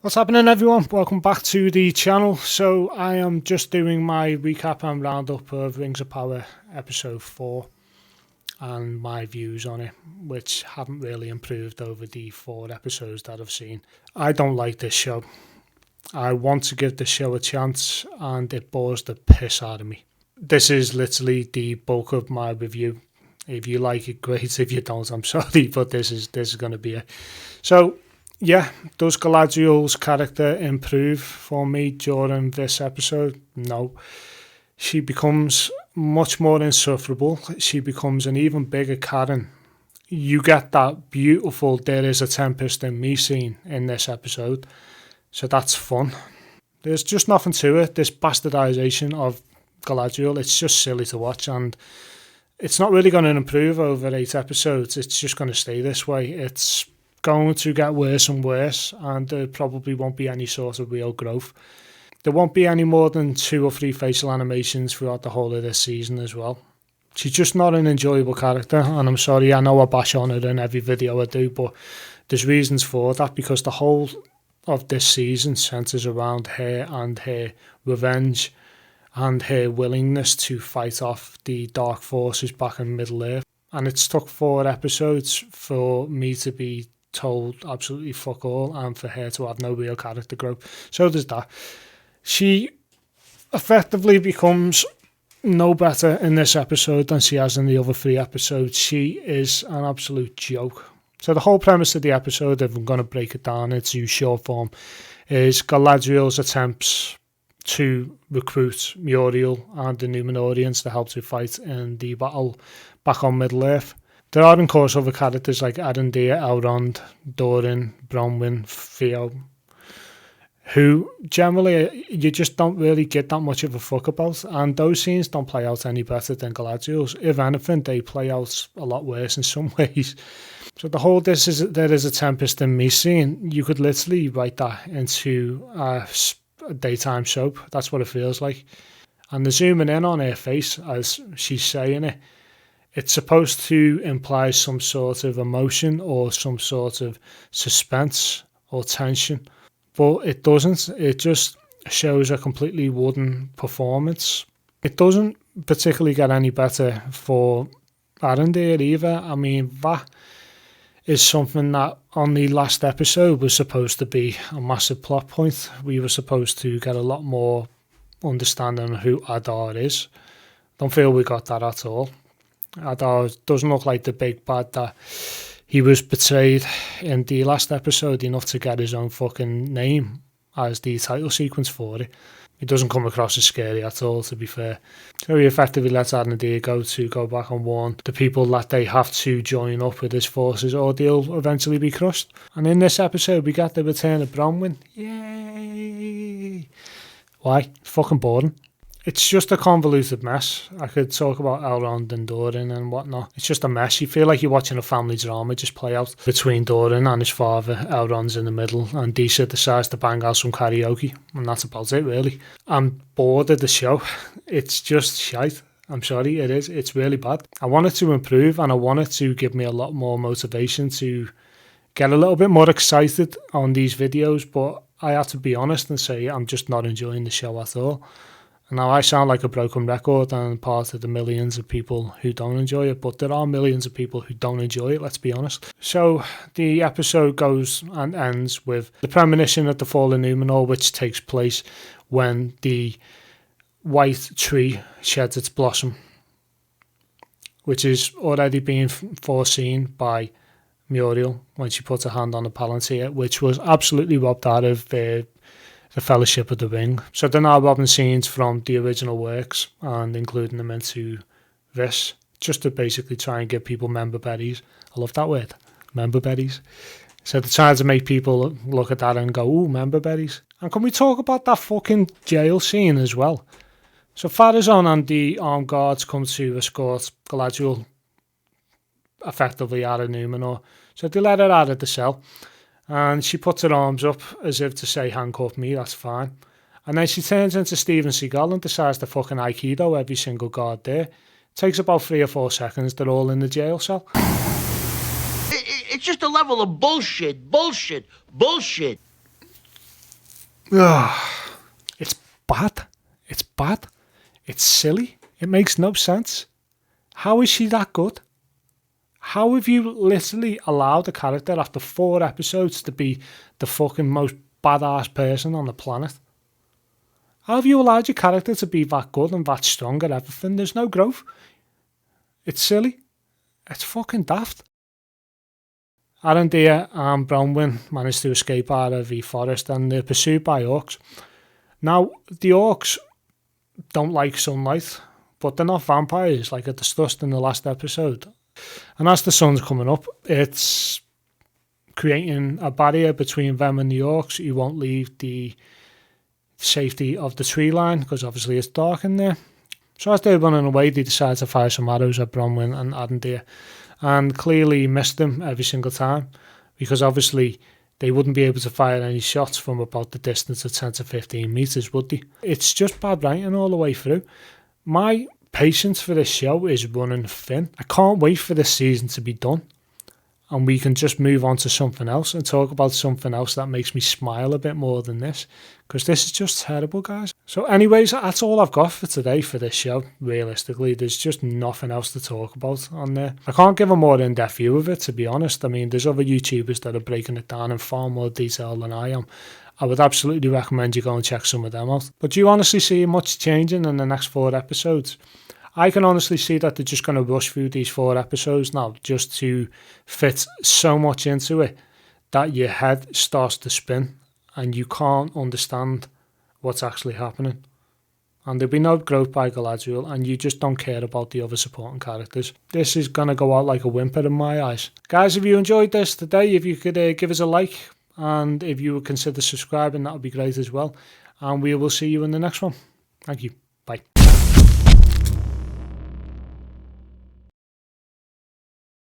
What's happening, everyone? Welcome back to the channel. So I am just doing my recap and roundup of Rings of Power episode 4 and my views on it, which haven't really improved over the 4 episodes that I've seen. I don't like this show. I want to give the show a chance and it bores the piss out of me. This is literally the bulk of my review. If you like it, great. If you don't, I'm sorry, but this is going to be it. So yeah, does Galadriel's character improve for me during this episode? No. She becomes much more insufferable. She becomes an even bigger Karen. You get that beautiful "there is a tempest in me" scene in this episode, so that's fun. There's just nothing to it, this bastardization of Galadriel. It's just silly to watch, and it's not really going to improve over 8 episodes. It's just going to stay this way. It's going to get worse and worse, and there probably won't be any sort of real growth. There won't be any more than 2 or 3 facial animations throughout the whole of this season as well. She's just not an enjoyable character, and I'm sorry, I know I bash on her in every video I do, but there's reasons for that, because the whole of this season centres around her and her revenge and her willingness to fight off the dark forces back in Middle-earth. And it's took 4 episodes for me to be told absolutely fuck all and for her to have no real character growth. So there's that. She effectively becomes no better in this episode than she has in the other 3 episodes. She is an absolute joke. So the whole premise of the episode, if I'm going to break it down into short form, is Galadriel's attempts to recruit Muriel and the Númenóreans to help to fight in the battle back on Middle-earth. There are, of course, other characters like Arendir, Elrond, Doran, Bronwyn, Theo, who generally you just don't really get that much of a fuck about, and those scenes don't play out any better than Galadriel's. If anything, they play out a lot worse in some ways. So the whole there is a tempest in me scene, you could literally write that into a daytime soap. That's what it feels like. And the zooming in on her face as she's saying it, it's supposed to imply some sort of emotion or some sort of suspense or tension, but it doesn't. It just shows a completely wooden performance. It doesn't particularly get any better for Arendir either. I mean, that is something that on the last episode was supposed to be a massive plot point. We were supposed to get a lot more understanding of who Adar is. Don't feel we got that at all. Adar doesn't look like the big bad that he was portrayed in the last episode, enough to get his own fucking name as the title sequence for it. He doesn't come across as scary at all, to be fair. So he effectively lets Arendir go back and warn the people that they have to join up with his forces or they'll eventually be crushed. And in this episode we get the return of Bronwyn. Yay! Why? Fucking boring. It's just a convoluted mess. I could talk about Elrond and Doran and whatnot. It's just a mess. You feel like you're watching a family drama just play out between Doran and his father. Elrond's in the middle and Disa decides to bang out some karaoke. And that's about it, really. I'm bored of the show. It's just shite. I'm sorry, it is. It's really bad. I want it to improve and I want it to give me a lot more motivation to get a little bit more excited on these videos, but I have to be honest and say I'm just not enjoying the show at all. Now, I sound like a broken record and part of the millions of people who don't enjoy it, but there are millions of people who don't enjoy it, let's be honest. So the episode goes and ends with the premonition of the fallen Númenor, which takes place when the white tree sheds its blossom, which is already being foreseen by Muriel when she put her hand on the Palantir, which was absolutely robbed out of the Fellowship of the Ring. So they're now robbing scenes from the original works and including them into this, just to basically try and give people member berries. I love that word, member berries. So they're trying to make people look at that and go, ooh, member berries. And can we talk about that fucking jail scene as well? So Pharazôn and the armed guards come to escort Galadriel effectively out of Númenor. So they let her out of the cell. And she puts her arms up as if to say, handcuff me, that's fine. And then she turns into Steven Seagal and decides to fucking Aikido every single guard there. Takes about 3 or 4 seconds, they're all in the jail cell. It's just a level of bullshit. It's bad. It's bad. It's silly. It makes no sense. How is she that good? How have you literally allowed a character after 4 episodes to be the fucking most badass person on the planet? How have you allowed your character to be that good and that strong at everything? There's no growth. It's silly. It's fucking daft. Arendir and Bronwyn managed to escape out of the forest and they're pursued by orcs. Now, the orcs don't like sunlight, but they're not vampires like I discussed in the last episode. And as the sun's coming up, it's creating a barrier between them and the orcs who won't leave the safety of the tree line because obviously it's dark in there. So as they're running away, they decide to fire some arrows at Bronwyn and Arendir, and clearly missed them every single time because obviously they wouldn't be able to fire any shots from about the distance of 10 to 15 metres, would they? It's just bad writing all the way through. My patience for this show is running thin. I can't wait for this season to be done and we can just move on to something else and talk about something else that makes me smile a bit more than this, because this is just terrible, guys. So anyways, that's all I've got for today for this show. Realistically, there's just nothing else to talk about on there. I can't give a more in-depth view of it, to be honest. I mean, there's other YouTubers that are breaking it down in far more detail than I am. I would absolutely recommend you go and check some of them out. But do you honestly see much changing in the next 4 episodes? I can honestly see that they're just going to rush through these 4 episodes now just to fit so much into it that your head starts to spin and you can't understand what's actually happening. And there'll be no growth by Galadriel and you just don't care about the other supporting characters. This is going to go out like a whimper in my eyes. Guys, if you enjoyed this today, if you could give us a like and if you would consider subscribing, that would be great as well. And we will see you in the next one. Thank you. Bye.